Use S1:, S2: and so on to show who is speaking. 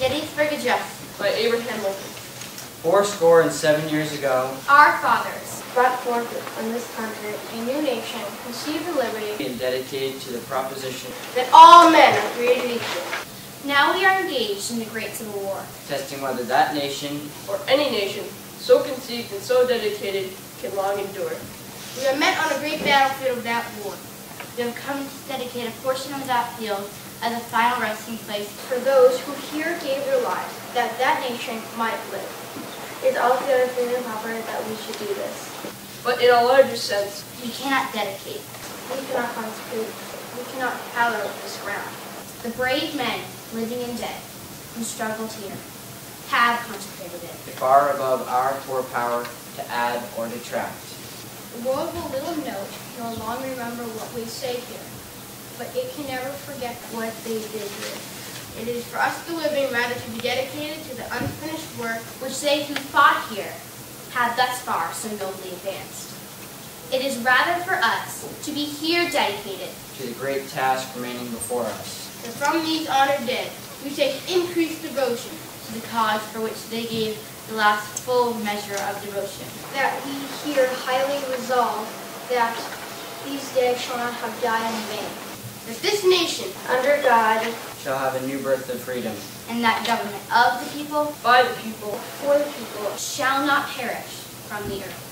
S1: Gettysburg Address
S2: by Abraham Lincoln.
S3: 87 years ago,
S1: our fathers
S4: brought forth on this country
S1: a new nation conceived in liberty
S3: and dedicated to the proposition
S4: that all men are created equal.
S1: Now we are engaged in the Great Civil War,
S3: testing whether that nation
S2: Or any nation, so conceived and so dedicated, can long endure.
S1: we are met on a great battlefield of that war. We have come to dedicate a portion of that field as a final resting place for those who here gave their lives, that that nation might live.
S4: It is altogether free and proper that we should do this.
S2: But in a larger sense,
S1: We cannot dedicate,
S4: We cannot consecrate.
S1: we cannot hallow this ground. The brave men, living and dead, who struggled here, have consecrated it.
S3: far above our poor power to add or detract.
S1: The world will little note nor long remember what we say here, but it can never forget what they did here. It is for us the living rather to be dedicated to the unfinished work which they who fought here have thus far so nobly advanced. It is rather for us to be here dedicated,
S3: To the great task remaining before us.
S1: that from these honored dead we take increased devotion to the cause for which they gave the last full measure of devotion. That we here highly resolve that these dead shall not have died in vain. That this nation,
S4: Under God,
S3: Shall have a new birth of freedom.
S1: and that government of the people,
S2: by the people,
S1: for the people, shall not perish from the earth.